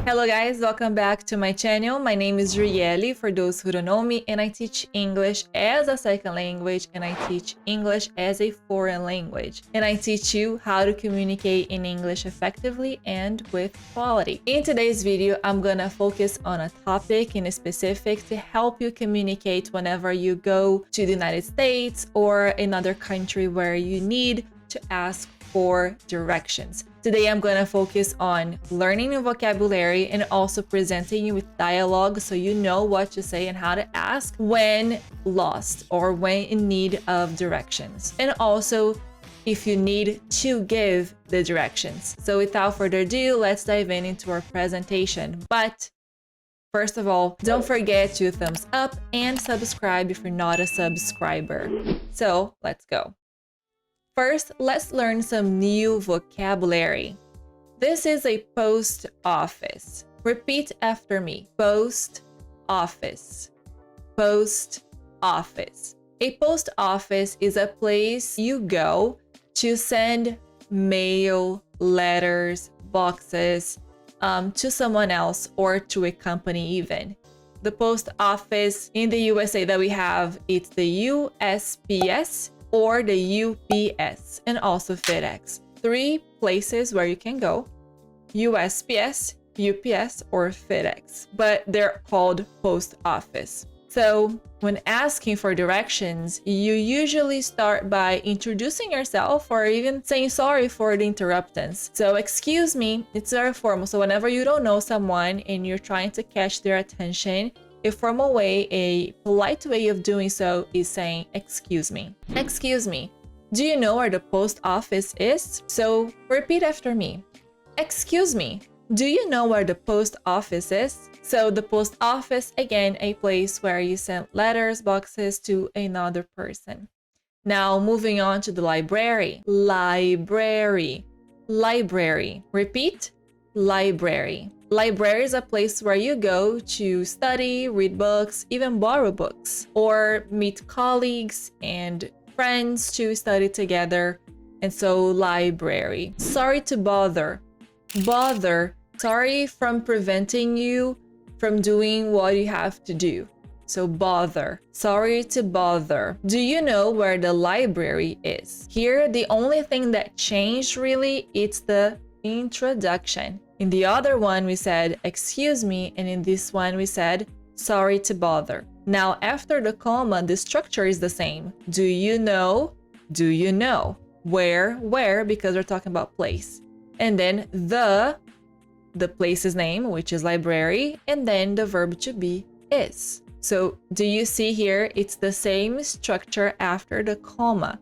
Hello guys, welcome back to my channel. My name is Drielle, for those who don't know me, and I teach English as a second language, and I teach English as a foreign language. And I teach you how to communicate in English effectively and with quality. In today's video, I'm gonna focus on a topic in specific to help you communicate whenever you go to the United States or another country where you need to ask for directions. Today, I'm going to focus on learning new vocabulary and also presenting you with dialogue so you know what to say and how to ask when lost or when in need of directions. And also, if you need to give the directions. So without further ado, let's dive into our presentation. But first of all, don't forget to thumbs up and subscribe if you're not a subscriber. So let's go. First, let's learn some new vocabulary. This is a post office. Repeat after me. Post office. Post office. A post office is a place you go to send mail, letters, boxes to someone else or to a company even. The post office in the USA that we have, it's the USPS or the UPS, and also FedEx. 3 places where you can go: USPS, UPS, or FedEx, but they're called post office. So when asking for directions, you usually start by introducing yourself or even saying sorry for the interruptions. So excuse me, it's very formal. So whenever you don't know someone and you're trying to catch their attention, a formal way, a polite way of doing so is saying, excuse me. Excuse me, do you know where the post office is? So repeat after me. Excuse me, do you know where the post office is? So the post office, again, a place where you send letters, boxes to another person. Now moving on to the library. Library. Library. Repeat. Library. Library is a place where you go to study, read books, even borrow books, or meet colleagues and friends to study together. And so library. Sorry to bother. Bother. Sorry from preventing you from doing what you have to do. So bother. Sorry to bother. Do you know where the library is? Here, the only thing that changed really, it's the introduction. In the other one, we said, excuse me, and in this one, we said, sorry to bother. Now, after the comma, the structure is the same. Do you know? Do you know? Where, because we're talking about place. And then the place's name, which is library, and then the verb to be is. So do you see here? It's the same structure after the comma.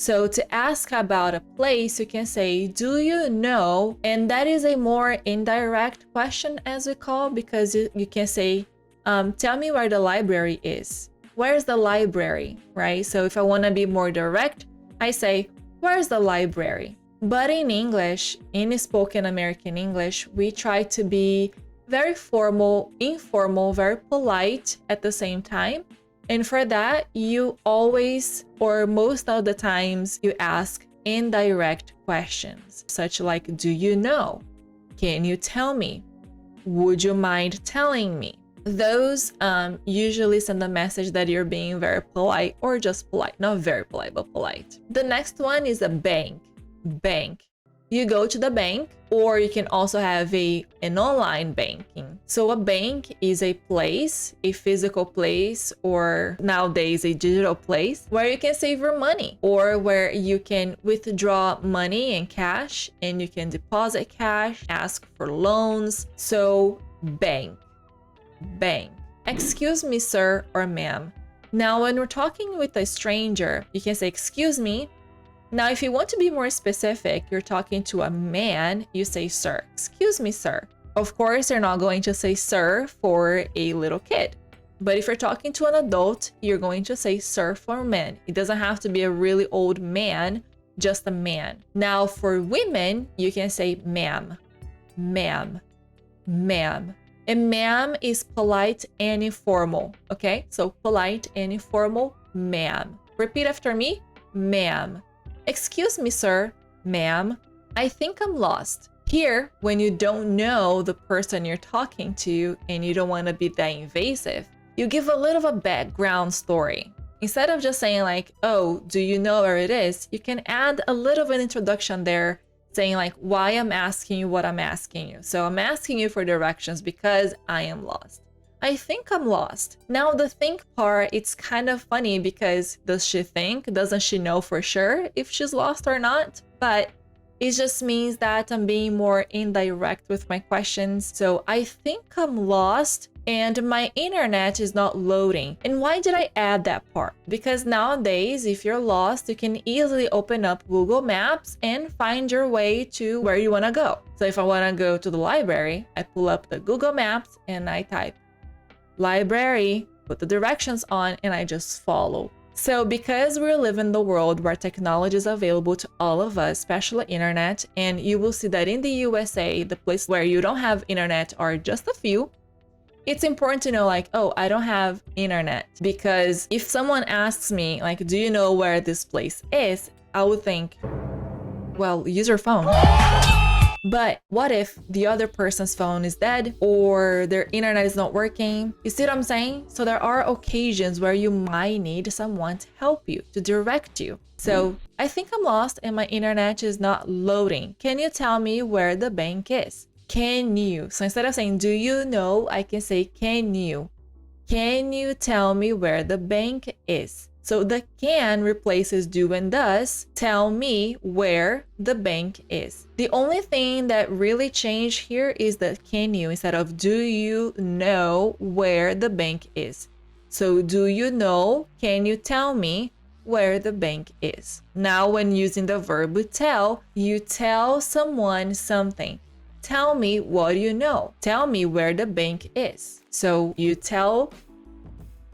So to ask about a place, you can say, do you know? And that is a more indirect question, as we call, because you can say, tell me where the library is. Where's the library, right? So if I want to be more direct, I say, where's the library? But in English, in spoken American English, we try to be very formal, informal, very polite at the same time. And for that, you always, or most of the times, you ask indirect questions, such like, do you know? Can you tell me? Would you mind telling me? Those usually send a message that you're being very polite or just polite. Not very polite, but polite. The next one is a bank. Bank. You go to the bank, or you can also have an online banking. So a bank is a place, a physical place, or nowadays a digital place where you can save your money, or where you can withdraw money in cash and you can deposit cash, ask for loans. So bank. Bank. Excuse me, sir or ma'am. Now, when we're talking with a stranger, you can say, excuse me. Now, if you want to be more specific, you're talking to a man, you say, sir. Excuse me, sir. Of course, you're not going to say sir for a little kid. But if you're talking to an adult, you're going to say sir for men. It doesn't have to be a really old man, just a man. Now, for women, you can say ma'am, ma'am, ma'am. And ma'am is polite and informal, okay? So polite and informal, ma'am. Repeat after me, ma'am. Excuse me, sir, ma'am. I think I'm lost. Here, when you don't know the person you're talking to and you don't want to be that invasive, you give a little of a background story. Instead of just saying like, oh, do you know where it is? You can add a little of an introduction there saying like why I'm asking you what I'm asking you. So I'm asking you for directions because I am lost. I think I'm lost. Now the think part, it's kind of funny because does she think? Doesn't she know for sure if she's lost or not? But it just means that I'm being more indirect with my questions. So I think I'm lost and my internet is not loading. And why did I add that part? Because nowadays, if you're lost, you can easily open up Google Maps and find your way to where you want to go. So if I want to go to the library, I pull up the Google Maps and I type library, put the directions on, and I just follow. So because we live in the world where technology is available to all of us, especially internet, and you will see that in the USA, the place where you don't have internet are just a few, it's important to know like, oh, I don't have internet. Because if someone asks me like, do you know where this place is? I would think, well, use your phone. But what if the other person's phone is dead or their internet is not working? You see what I'm saying? So there are occasions where you might need someone to help you, to direct you. So I think I'm lost and my internet is not loading. Can you tell me where the bank is? Can you? So instead of saying, do you know? I can say, can you? Can you tell me where the bank is? So the can replaces do and does. Tell me where the bank is. The only thing that really changed here is the can you instead of do you know where the bank is. So do you know? Can you tell me where the bank is? Now when using the verb tell, you tell someone something. Tell me what you know. Tell me where the bank is. So you tell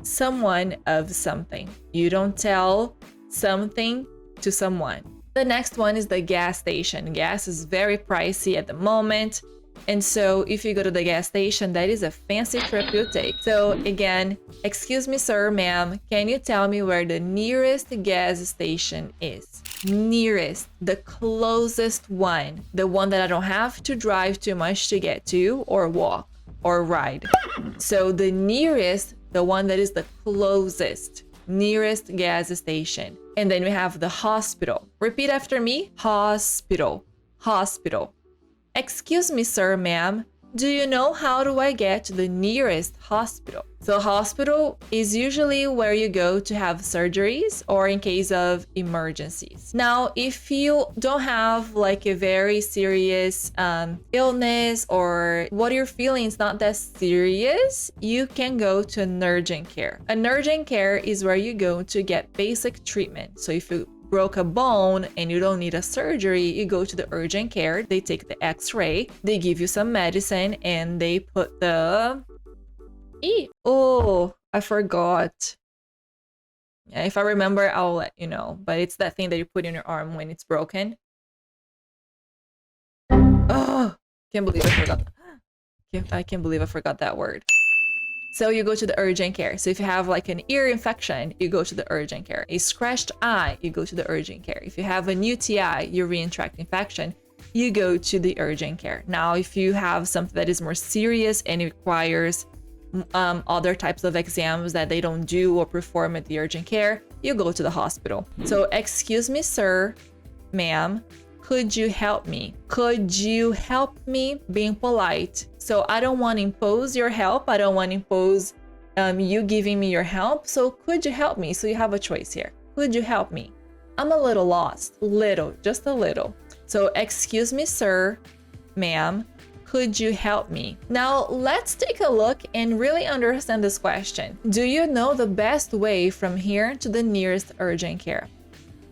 someone of something. You don't tell something to someone. The next one is the gas station. Gas is very pricey at the moment. And so if you go to the gas station, that is a fancy trip you take. So again, excuse me, sir, ma'am, can you tell me where the nearest gas station is? Nearest, the closest one, the one that I don't have to drive too much to get to or walk or ride. So the nearest, the one that is the closest, nearest gas station. And then we have the hospital. Repeat after me. Hospital. Hospital. Excuse me, sir, ma'am. Do you know how do I get to the nearest hospital? So hospital is usually where you go to have surgeries or in case of emergencies. Now, if you don't have like a very serious illness or what you're feeling is not that serious, you can go to an urgent care. An urgent care is where you go to get basic treatment. So if you broke a bone and you don't need a surgery, you go to the urgent care, they take the x-ray, they give you some medicine, and they put the... Oh, I forgot. Yeah, if I remember, I'll let you know. But it's that thing that you put in your arm when it's broken. Oh, can't believe I forgot. I can't believe I forgot that word. So you go to the urgent care. So if you have like an ear infection, you go to the urgent care. A scratched eye, you go to the urgent care. If you have an UTI, urinary tract infection, you go to the urgent care. Now, if you have something that is more serious and it requires other types of exams that they don't do or perform at the urgent care, you go to the hospital. So excuse me, sir, ma'am, could you help me? Could you help me? Being polite. So I don't want to impose your help. I don't want to impose you giving me your help. So could you help me? So you have a choice here. Could you help me? I'm a little lost. Little, just a little. So excuse me, sir, ma'am, could you help me? Now let's take a look and really understand this question. Do you know the best way from here to the nearest urgent care?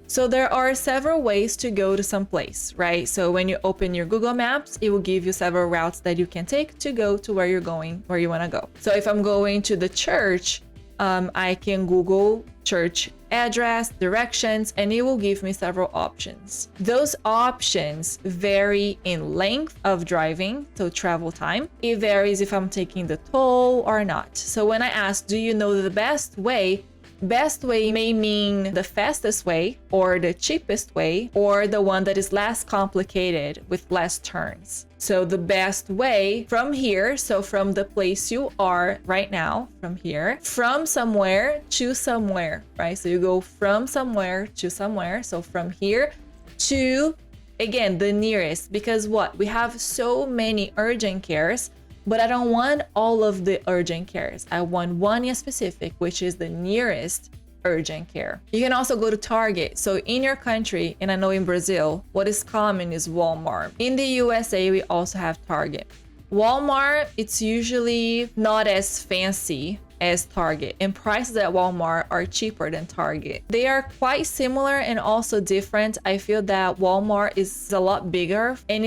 So there are several ways to go to some place, right? So when you open your Google Maps, it will give you several routes that you can take to go to where you're going, where you want to go. So if I'm going to the church, I can Google church address, directions, and it will give me several options. Those options vary in length of driving, so travel time. It varies if I'm taking the toll or not. So when I ask, do you know the best way? best way may mean the fastest way or the cheapest way or the one that is less complicated with less turns. So the best way from here, so from the place you are right now, from here, from somewhere to somewhere, right? So you go from somewhere to somewhere. So from here to, again, the nearest, because what? We have so many urgent cares, but I don't want all of the urgent cares. I want one in specific, which is the nearest urgent care. You can also go to Target. So in your country, and I know in Brazil, what is common is Walmart. In the USA, we also have Target. Walmart, it's usually not as fancy as Target, and prices at Walmart are cheaper than Target. They are quite similar and also different. I feel that Walmart is a lot bigger and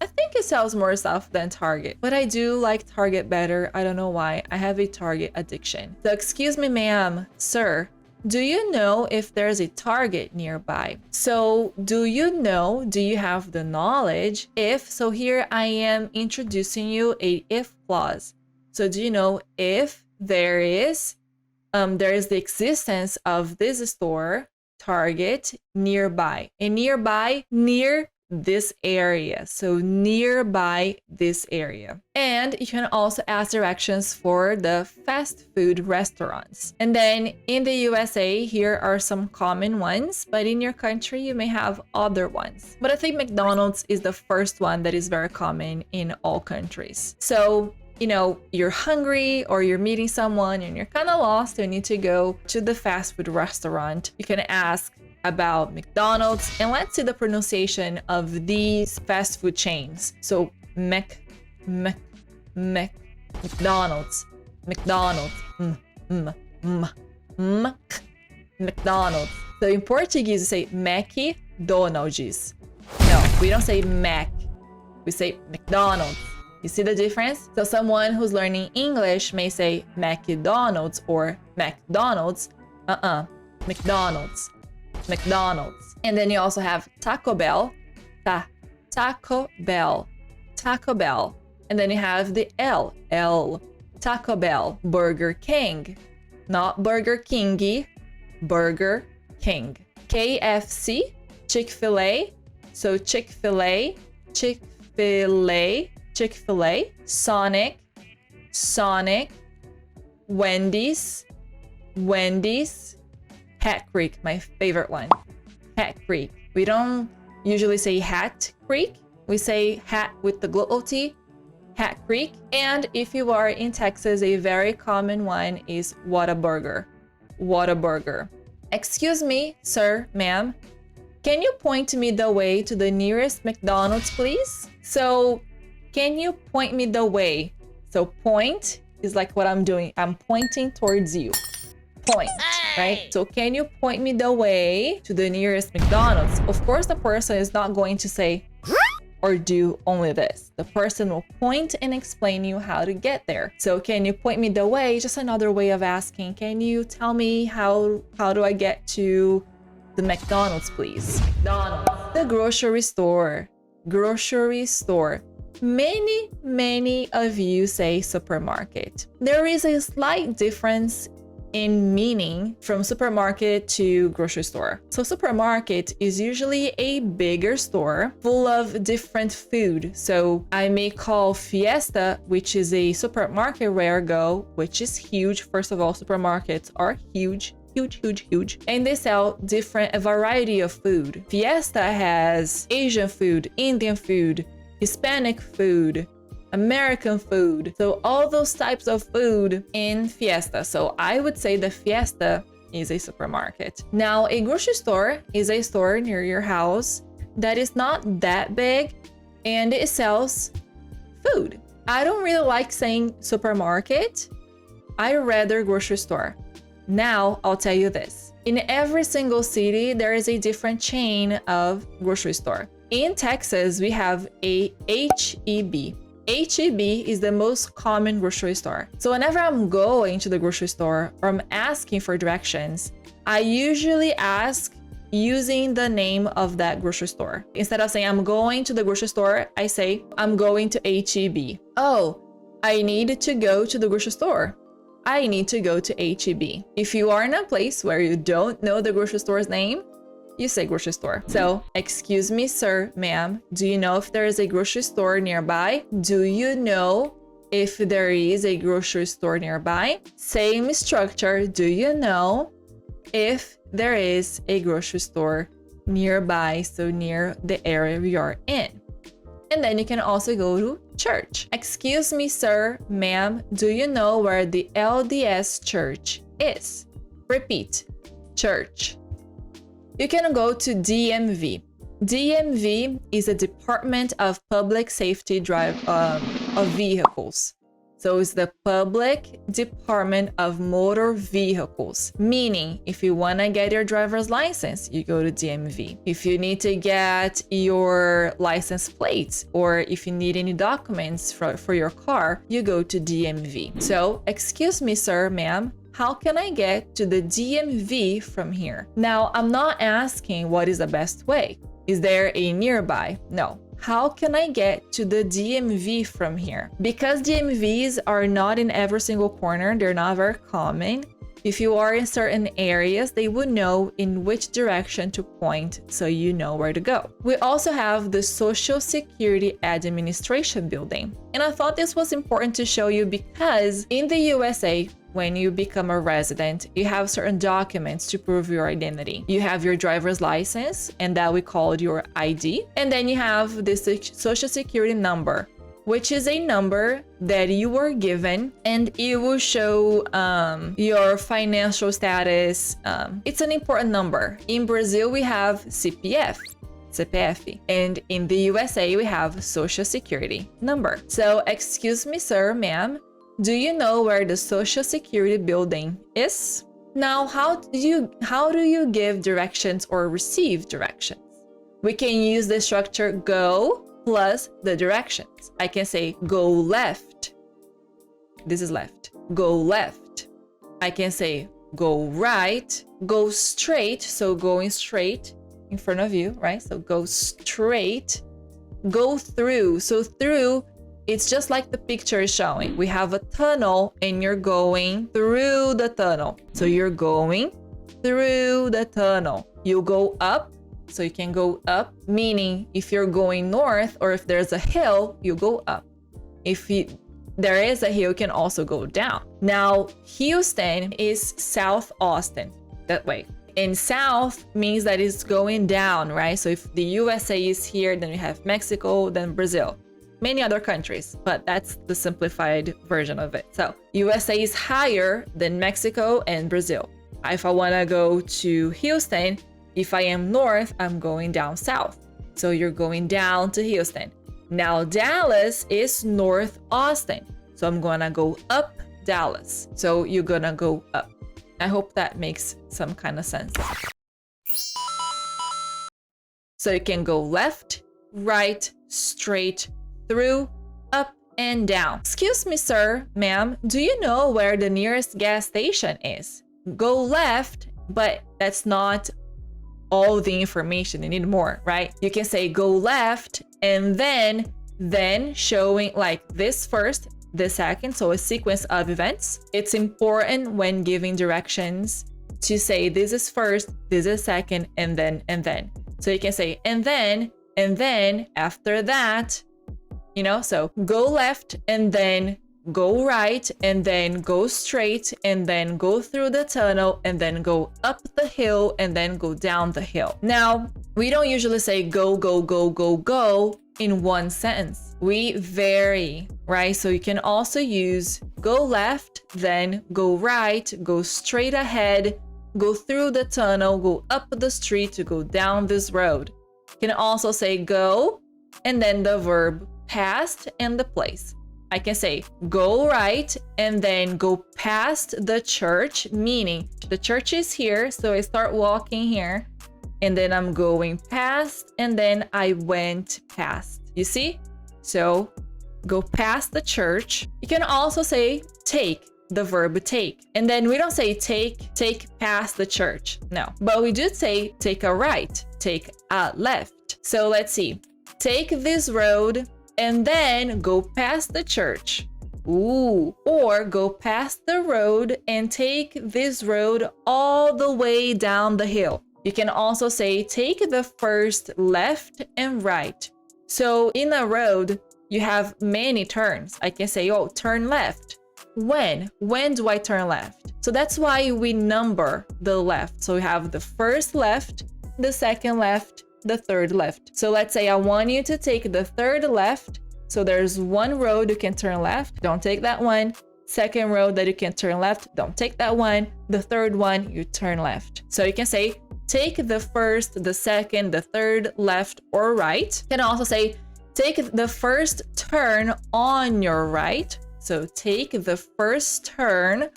I think it sells more stuff than Target, but I do like Target better. I don't know why. I have a Target addiction. So excuse me, ma'am, sir, do you know if there's a Target nearby? So do you have the knowledge if? So here I am introducing you a if clause. So do you know if there is the existence of this store, Target, nearby? And nearby, near this area, so nearby this area. And you can also ask directions for the fast food restaurants. And then in the USA, here are some common ones, but in your country you may have other ones. But I think McDonald's is the first one that is very common in all countries. So you're hungry or you're meeting someone and you're kind of lost and you need to go to the fast food restaurant, you can ask about McDonald's, and let's see the pronunciation of these fast food chains. So McDonald's, McDonald's. So in Portuguese, you say McDonald's. No, we don't say Mac, we say McDonald's. You see the difference? So someone who's learning English may say McDonald's or McDonald's. McDonald's. McDonald's. And then you also have Taco Bell. Taco Bell. Taco Bell. And then you have the L. Taco Bell. Burger King. Not Burger Kingy. Burger King. KFC. Chick-fil-A. So Chick-fil-A. Chick-fil-A. Chick-fil-A. Sonic. Wendy's. Hat Creek, my favorite one. Hat Creek. We don't usually say Hat Creek. We say hat with the glottal T. Hat Creek. And if you are in Texas, a very common one is Whataburger. Whataburger. Excuse me, sir, ma'am. Can you point me the way to the nearest McDonald's, please? So, can you point me the way? So, point is like what I'm doing. I'm pointing towards you. Point, right? So can you point me the way to the nearest McDonald's? Of course, the person is not going to say or do only this. The person will point and explain you how to get there. So can you point me the way? Just another way of asking, can you tell me how do I get to the McDonald's, please? McDonald's. The grocery store. Grocery store. Many of you say supermarket. There is a slight difference in meaning from supermarket to grocery store. So supermarket is usually a bigger store full of different food. So I may call Fiesta, which is a supermarket where I go, which is huge. First of all, supermarkets are huge. And they sell a variety of food. Fiesta has Asian food, Indian food, Hispanic food, American food. So all those types of food in Fiesta. So I would say the Fiesta is a supermarket. Now, a grocery store is a store near your house that is not that big and it sells food. I don't really like saying supermarket. I rather grocery store. Now, I'll tell you this. In every single city, there is a different chain of grocery store. In Texas, we have a H-E-B. H-E-B is the most common grocery store. So whenever I'm going to the grocery store or I'm asking for directions, I usually ask using the name of that grocery store. Instead of saying I'm going to the grocery store, I say I'm going to H-E-B. Oh, I need to go to the grocery store. I need to go to H-E-B. If you are in a place where you don't know the grocery store's name, you say grocery store. So, excuse me, sir, ma'am, do you know if there is a grocery store nearby? Do you know if there is a grocery store nearby? Same structure, do you know if there is a grocery store nearby, so near the area we are in? And then you can also go to church. Excuse me, sir, ma'am, do you know where the LDS church is? Repeat, church. You can go to DMV. DMV is a Department of Public Safety of Vehicles. So it's the Public Department of Motor Vehicles, meaning if you want to get your driver's license, you go to DMV. If you need to get your license plates, or if you need any documents for your car, you go to DMV. So, excuse me, sir, ma'am, how can I get to the DMV from here? Now, I'm not asking what is the best way. Is there a nearby? No. How can I get to the DMV from here? Because DMVs are not in every single corner, they're not very common. If you are in certain areas, they would know in which direction to point, so you know where to go. We also have the Social Security Administration building. And I thought this was important to show you because in the USA, when you become a resident, you have certain documents to prove your identity. You have your driver's license, and that we call your ID. And then you have the Social Security number, which is a number that you were given, and it will show your financial status. It's an important number. In Brazil, we have CPF, and in the USA, we have Social Security number. So, excuse me, sir, ma'am, do you know where the Social Security building is? Now, how do you give directions or receive directions? We can use the structure go plus the directions. I can say go left. This is left. Go left. I can say go right. Go straight. So going straight in front of you, right? So go straight. Go through. So through, it's just like the picture is showing. We have a tunnel and you're going through the tunnel. So you're going through the tunnel. You go up. So you can go up, meaning if you're going north or if there's a hill, you go up. If there is a hill, you can also go down. Now, Houston is South Austin, that way. And south means that it's going down, right? So if the USA is here, then we have Mexico, then Brazil. Many other countries, but that's the simplified version of it. So USA is higher than Mexico and Brazil. If I want to go to Houston, if I am north, I'm going down south. So you're going down to Houston. Now Dallas is North Austin. So I'm gonna go up Dallas. So you're gonna go up. I hope that makes some kind of sense. So you can go left, right, straight, through, up, and down. Excuse me, sir, ma'am, do you know where the nearest gas station is? Go left, but that's not all the information. You need more, right? You can say go left and then showing like this first, this second, so a sequence of events. It's important when giving directions to say this is first, this is second, and then. So you can say and then after that, you know, so go left and then go right and then go straight and then go through the tunnel and then go up the hill and then go down the hill. Now, we don't usually say go, go, go, go, go in one sentence. We vary, right? So you can also use go left, then go right, go straight ahead, go through the tunnel, go up the street to go down this road. You can also say go and then the verb past and the place. I can say go right and then go past the church, meaning the church is here. So I start walking here and then I'm going past and then I went past. You see? So go past the church. You can also say take, the verb take. And then we don't say take past the church. No, but we do say take a right, take a left. So let's see. Take this road and then go past the church. Ooh. Or go past the road and take this road all the way down the hill. You can also say take the first left and right. So in a road, you have many turns. I can say, oh, turn left. When do I turn left? So that's why we number the left. So we have the first left, the second left, the third left. So let's say I want you to take the third left. So there's one road you can turn left, don't take that one. Second road that you can turn left, don't take that one. The third one, you turn left. So you can say, take the first, the second, the third, left or right. You can also say, take the first turn on your right. So take the first turn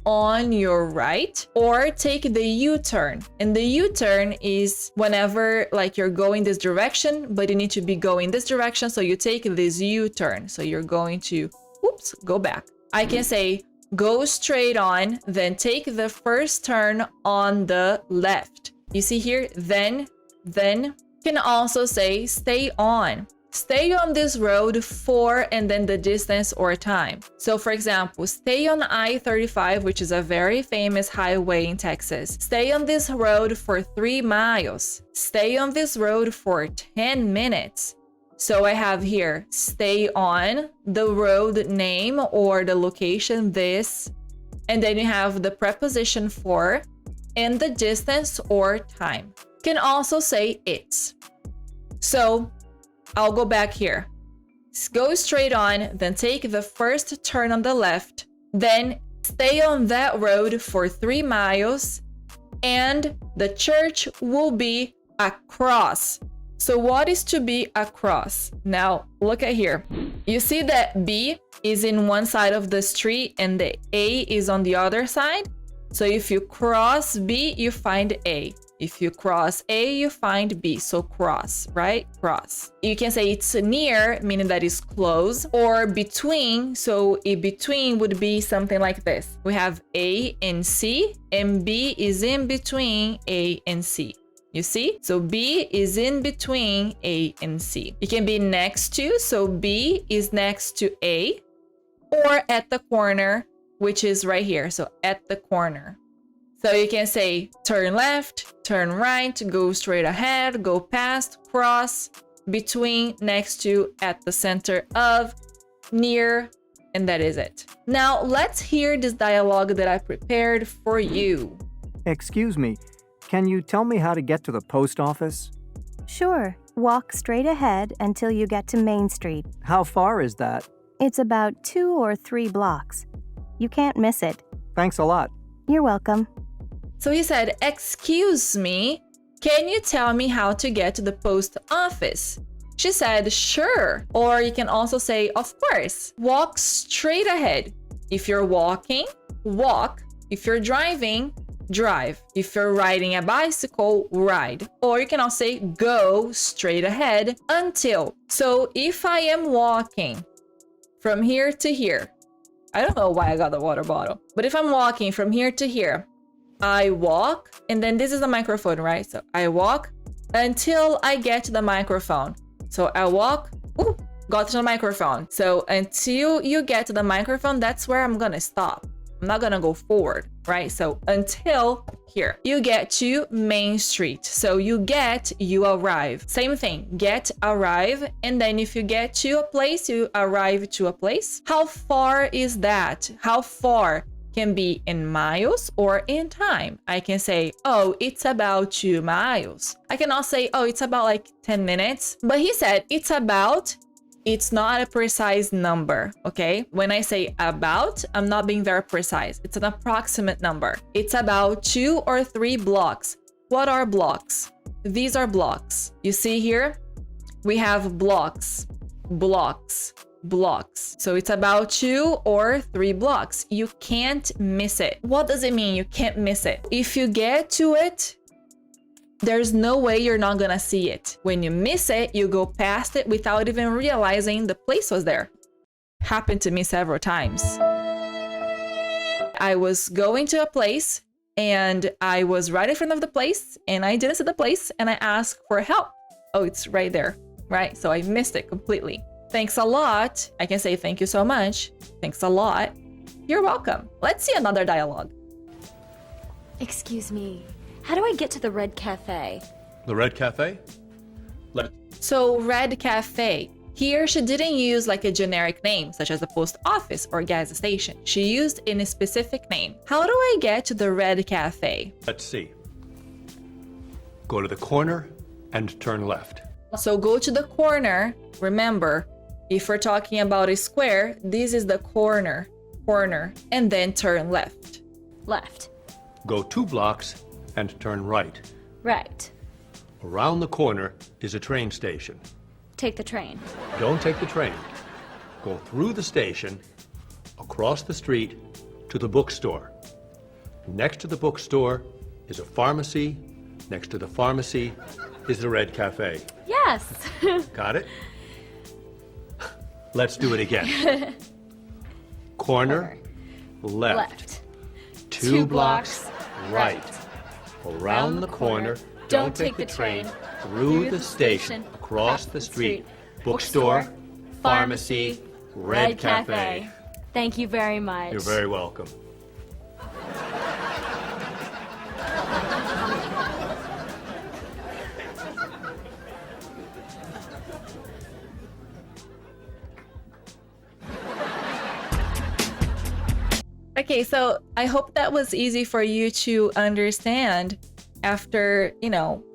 on your right, or take the U-turn. And the U-turn is whenever like you're going this direction, but you need to be going this direction. So you take this U-turn. So you're going to, oops, go back. I can say, go straight on, then take the first turn on the left. You see here, then. Can also say, stay on. Stay on this road for, and then the distance or time. So for example, stay on I-35, which is a very famous highway in Texas. Stay on this road for 3 miles. Stay on this road for 10 minutes. So I have here, stay on, the road name or the location, this, and then you have the preposition for, and the distance or time. Can also say it's. So I'll go back here. Go straight on, then take the first turn on the left, then stay on that road for 3 miles, and the church will be across. So what is to be across? Now, look at here. You see that B is in one side of the street and the A is on the other side? So if you cross B, you find A. If you cross A, you find B. So cross, right? Cross. You can say it's near, meaning that it's close, or between. So in between would be something like this. We have A and C, and B is in between A and C. You see? So B is in between A and C. It can be next to, so B is next to A, or at the corner, which is right here. So at the corner. So you can say turn left, turn right, go straight ahead, go past, cross, between, next to, at the center of, near, and that is it. Now let's hear this dialogue that I prepared for you. Excuse me, can you tell me how to get to the post office? Sure. Walk straight ahead until you get to Main Street. How far is that? It's about 2 or 3 blocks. You can't miss it. Thanks a lot. You're welcome. So he said, excuse me, can you tell me how to get to the post office? She said, sure. Or you can also say, of course. Walk straight ahead. If you're walking, walk. If you're driving, drive. If you're riding a bicycle, ride. Or you can also say, go straight ahead until. So if I am walking from here to here, I don't know why I got the water bottle, but if I'm walking from here to here, I walk, and then this is the microphone, right? So I walk until I get to the microphone. So I walk, got to the microphone. So until you get to the microphone, that's where I'm gonna stop. I'm not gonna go forward, right? So until here, you get to Main Street. So you arrive. Same thing, get, arrive. And then if you get to a place, you arrive to a place. How far is that? How far can be in miles or in time. I can say, oh, it's about 2 miles. I can also say, oh, it's about like 10 minutes. But he said, it's about. It's not a precise number, okay? When I say about, I'm not being very precise. It's an approximate number. It's about 2 or 3 blocks. What are blocks? These are blocks. You see here? We have blocks, blocks, blocks. So it's about 2 or 3 blocks. You can't miss it. What does it mean you can't miss it? If you get to it, there's no way you're not gonna see it. When you miss it, you go past it without even realizing the place was there. Happened to me several times. I was going to a place and I was right in front of the place and I didn't see the place and I asked for help. Oh, it's right there, right? So I missed it completely. Thanks a lot. I can say thank you so much. Thanks a lot. You're welcome. Let's see another dialogue. Excuse me, how do I get to the Red Cafe? The Red Cafe? So, Red Cafe. Here, she didn't use like a generic name, such as a post office or gas station. She used in a specific name. How do I get to the Red Cafe? Let's see. Go to the corner and turn left. So go to the corner. Remember, if we're talking about a square, this is the corner, and then turn left. Left. Go 2 blocks and turn right. Right. Around the corner is a train station. Take the train. Don't take the train. Go through the station, across the street, to the bookstore. Next to the bookstore is a pharmacy. Next to the pharmacy is the Red Cafe. Yes. Got it? Let's do it again. Corner, left. 2 blocks, right. Around the corner, don't take the train. Through the station, across the street. Bookstore, pharmacy, Red Cafe. Thank you very much. You're very welcome. Okay, so I hope that was easy for you to understand after,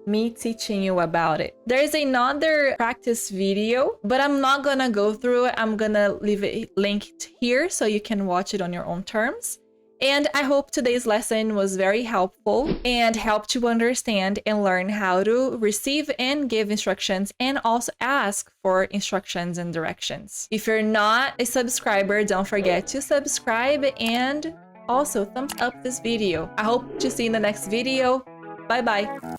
me teaching you about it. There's another practice video, but I'm not gonna go through it. I'm gonna leave it linked here so you can watch it on your own terms. And I hope today's lesson was very helpful and helped you understand and learn how to receive and give instructions and also ask for instructions and directions. If you're not a subscriber, don't forget to subscribe and also thumbs up this video. I hope to see you in the next video. Bye bye.